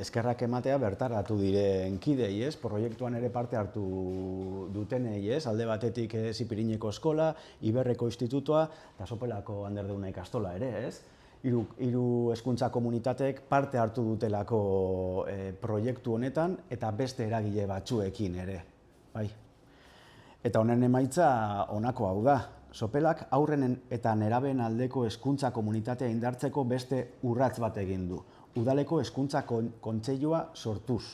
eskerrak ematea bertaratu diren kidei, ez? Proiektuan ere parte hartu dutenei, ez? Alde batetik Zipirineko eskola, Iberreko institutua, eta Sopelako Anderdeuna ikastola ere, ez? Hiru hezkuntza komunitateek parte hartu dutelako proiektu honetan, eta beste eragile batzuekin ere, bai. Eta honen emaitza honako hau da. Sopelak haurren eta nerabeen aldeko hezkuntza komunitatea indartzeko beste urrats bat egin du. Udaleko hezkuntza kontseilua sortuz.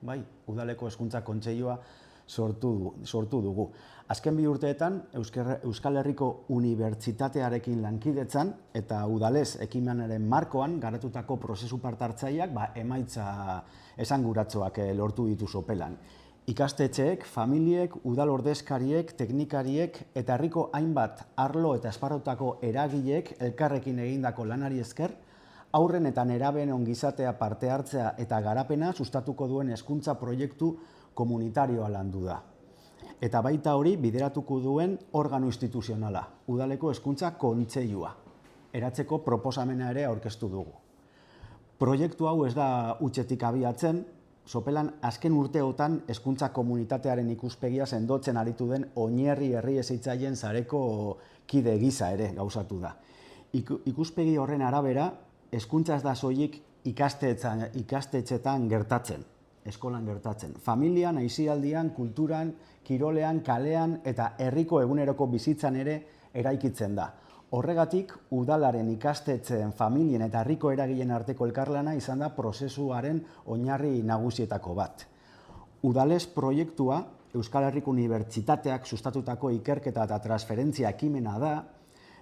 Bai, Udaleko hezkuntza kontseilua sortu dugu. Azken 2 urteetan Euskal Herriko Unibertsitatearekin lankidetzan eta udalez ekimenaren markoan garatutako prozesu parte-hartzaileak emaitza esanguratsuak lortu ditu Sopelan. Ikastetxeek, familiek, udal ordezkariek, teknikariek eta herriko hainbat arlo eta esparrutako eragileek elkarrekin egindako lanari esker, haurren eta nerabeen ongizatea parte hartzea eta garapena sustatuko duen hezkuntza proiektu komunitarioa landu da. Eta baita hori bideratuko duen organo instituzionala, Udaleko hezkuntza kontseilua. Eratzeko proposamena ere aurkeztu dugu. Proiektu hau ez da hutsetik abiatzen, Sopelan azken urteotan hezkuntza komunitatearen ikuspegia sendotzen aritu den Oinierri herri hezitzaileen sareko kide gisa ere gauzatu da. Ikuspegi horren arabera, hezkuntza ez da soilik ikastetxetan gertatzen, eskolan gertatzen. Familian, aisialdian, kulturan, kirolean, kalean eta herriko eguneroko bizitzan ere eraikitzen da. Horregatik, udalaren ikastetxeen, familien eta herriko eragileen arteko elkarlana izan da prozesuaren oinarri nagusietako bat. Udalez proiektua Euskal Herriko Unibertsitateak sustatutako ikerketa eta transferentzia ekimena da,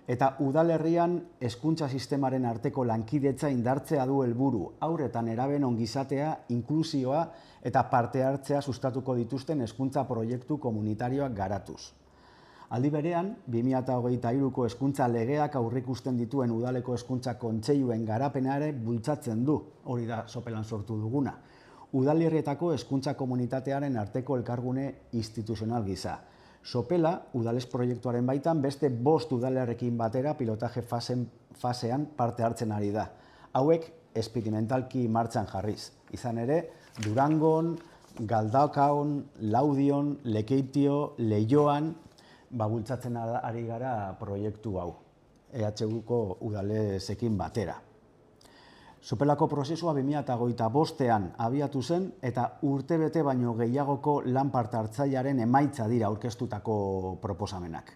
eta udalerrian hezkuntza sistemaren arteko lankidetza indartzea du helburu, haur eta nerabeen ongizatea, inklusioa eta parte hartzea sustatuko dituzten hezkuntza proiektu komunitarioak garatuz. Aldi berean, 2023ko hezkuntza legeak aurreikusten dituen Udaleko hezkuntza kontseiluen garapena ere bultzatzen du, hori da Sopelan sortu duguna. Udalerrietako hezkuntza komunitatearen arteko elkargune instituzional gisa. Sopela, Udalez proiektuaren baitan, beste 5 udalerrekin batera pilotaje fasean parte hartzen ari da. Hauek esperimentalki martxan jarriz. Izan ere, Durangon, Galdakaon, Laudion, Lekeitio, Leioan, bultzatzen ari gara proiektu hau, EHUko udalezekin batera. Sopelako prozesua 2025an abiatu zen eta urtebete baino gehiagoko lan parte hartzailearen emaitza dira aurkeztutako proposamenak.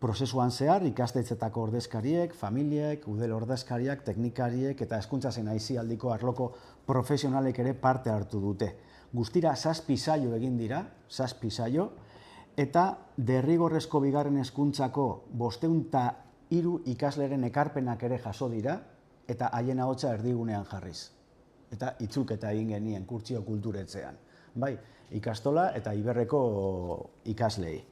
Prozesuan zehar ikastetxeetako ordezkariek, familiek, udal ordezkariak, teknikariek eta hezkuntza zein aisialdiko arloko profesionalek ere parte hartu dute. Guztira 7 saio egin dira, 7 saio, eta derrigorrezko bigarren hezkuntzako 503 ikasleren ekarpenak ere jaso dira, eta haien ahotsa erdigunean jarriz. Eta itzulketa egin genien Kurtsio kulturetxean. Bai, ikastola eta Iberreko ikaslei.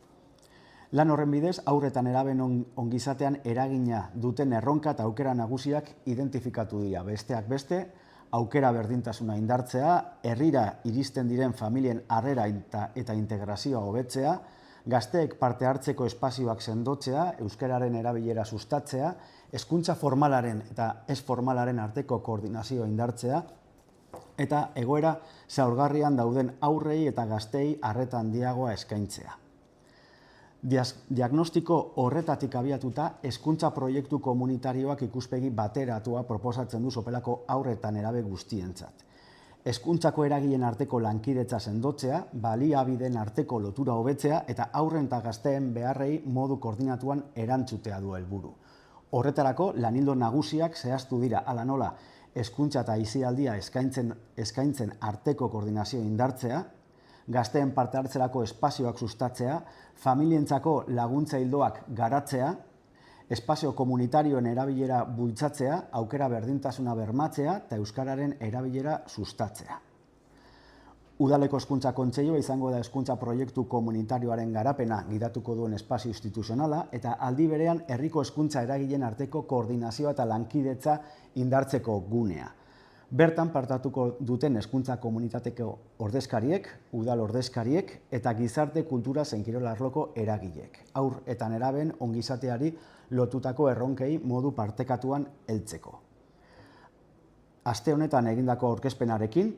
Lan horren bidez, haur eta nerabeen ongizatean eragina duten erronka eta aukera nagusiak identifikatu dira. Besteak beste, aukera berdintasuna indartzea, herrira iristen diren familien harrera eta integrazioa hobetzea, gazteek parte hartzeko espazioak sendotzea, euskararen erabilera sustatzea, hezkuntza formalaren eta ez formalaren arteko koordinazioa indartzea, eta egoera zaurgarrian dauden haurrei eta gaztei arreta handiagoa eskaintzea. Diagnostiko horretatik abiatuta, hezkuntza proiektu komunitarioak ikuspegi bateratua proposatzen du Sopelako haur eta nerabe guztientzat. Hezkuntzako eragileen arteko lankidetza sendotzea, baliabideen arteko lotura hobetzea eta haurren eta gazteen beharrei modu koordinatuan erantzutea du helburu. Horretarako, lanildo nagusiak zehaztu dira, hala nola, hezkuntza eta aisialdia eskaintzen arteko koordinazio indartzea, gazteen parte hartzerako espazioak sustatzea, familientzako laguntza ildoak garatzea, espazio komunitarioen erabilera bultzatzea, aukera berdintasuna bermatzea eta euskararen erabilera sustatzea. Udaleko hezkuntza kontseilua izango da hezkuntza proiektu komunitarioaren garapena gidatuko duen espazio instituzionala eta aldi berean herriko hezkuntza eragileen arteko koordinazioa eta lankidetza indartzeko gunea. Bertan partatuko duten hezkuntza komunitateko ordezkariek, udal ordezkariek eta gizarte kultura zein kirol arloko eragileek. Haur eta nerabeen ongizateari lotutako erronkei modu partekatuan heltzeko. aste honetan egindako aurkezpenarekin,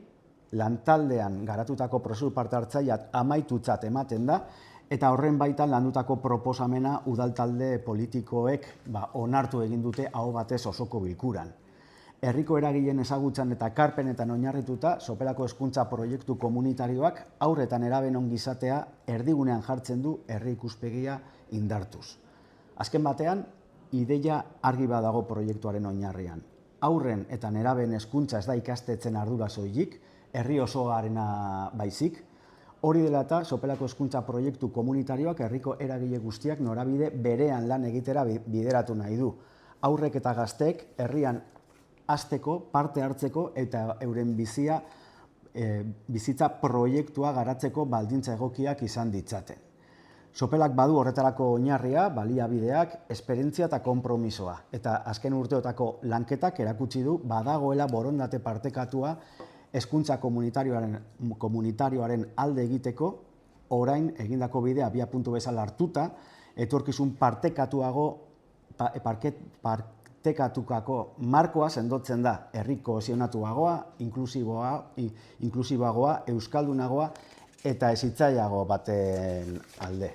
lantaldean garatutako prozesu parte hartzaileak amaitutzat ematen da, eta horren baitan landutako proposamena udaltalde politikoek onartu egin dute aho batez osoko bilkuran. Herriko eragileen ezagutzan eta ekarpenetan oinarrituta, Sopelako hezkuntza proiektu komunitarioak haur eta neraben ongizatea erdigunean jartzen du herri ikuspegia indartuz. Azken batean, ideia argi badago proiektuaren oinarrian. Haurren eta neraben hezkuntza ez da ikastetxeen ardura soilik, herri osoarena baizik. Hori dela eta Sopelako hezkuntza proiektu komunitarioak herriko eragile guztiak norabide berean lan egitera bideratu nahi du. Haurrek eta gazteek herrian hasteko, parte hartzeko eta euren bizitza proiektua garatzeko baldintza egokiak izan ditzaten. Sopelak badu horretarako oinarria, baliabideak, esperientzia eta konpromisoa. Eta azken urteotako lanketak erakutsi du badagoela borondate partekatua hezkuntza komunitarioaren alde egiteko, orain egindako bidea abiapuntu bezala hartuta, etorkizun partekatukako markoa sendotzen da herri kohesionatuagoa, inklusiboagoa, euskaldunagoa eta hezitzaileago baten alde.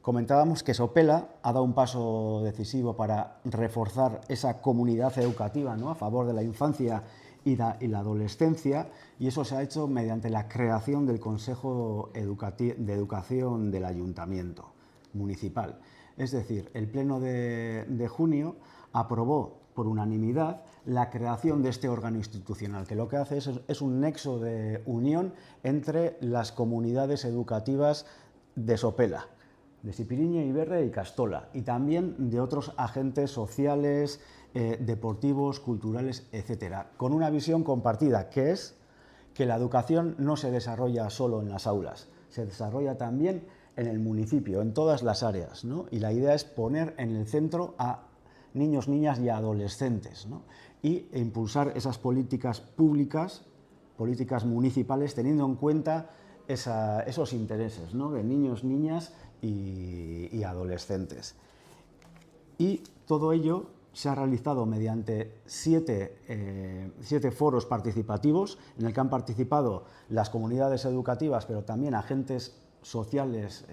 Comentábamos que Sopela ha dado un paso decisivo para reforzar esa comunidad educativa, ¿no?, a favor de la infancia y la adolescencia, y eso se ha hecho mediante la creación del Consejo de Educación del Ayuntamiento Municipal. Es decir, el Pleno de junio aprobó por unanimidad la creación de este órgano institucional, que lo que hace es un nexo de unión entre las comunidades educativas de Sopela, de Sipiriñe, Iberre y Castola, y también de otros agentes sociales, deportivos, culturales, etcétera, con una visión compartida, que es que la educación no se desarrolla solo en las aulas, se desarrolla también en el municipio, en todas las áreas, ¿no? Y la idea es poner en el centro a niños, niñas y adolescentes, ¿no?, e impulsar esas políticas públicas, políticas municipales, teniendo en cuenta esos intereses, ¿no?, de niños, niñas y adolescentes. Y todo ello se ha realizado mediante siete foros participativos en el que han participado las comunidades educativas, pero también agentes sociales,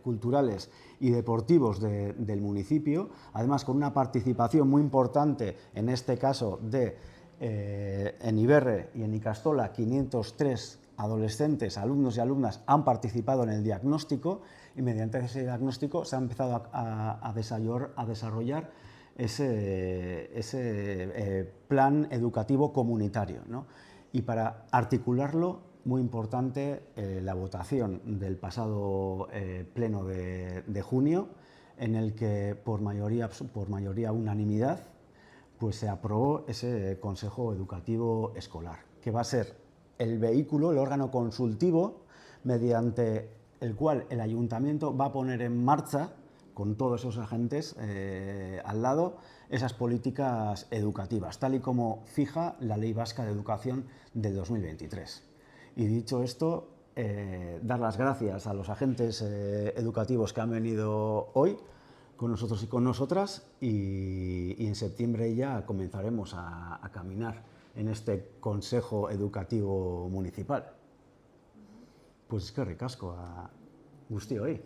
culturales y deportivos del municipio, además con una participación muy importante, en este caso en Iberre y en Icastola, 503 adolescentes, alumnos y alumnas han participado en el diagnóstico, y mediante ese diagnóstico se ha empezado a desarrollar ese plan educativo comunitario, ¿no? Y para articularlo, muy importante, la votación del pasado pleno de junio, en el que por mayoría unanimidad pues se aprobó ese Consejo Educativo Escolar, que va a ser el vehículo, el órgano consultivo, mediante el cual el ayuntamiento va a poner en marcha, con todos esos agentes al lado, esas políticas educativas, tal y como fija la Ley Vasca de Educación del 2023. Y dicho esto, dar las gracias a los agentes educativos que han venido hoy con nosotros y con nosotras, y en septiembre ya comenzaremos a caminar en este Consejo Educativo Municipal. Pues eskerrik asko a guztioi.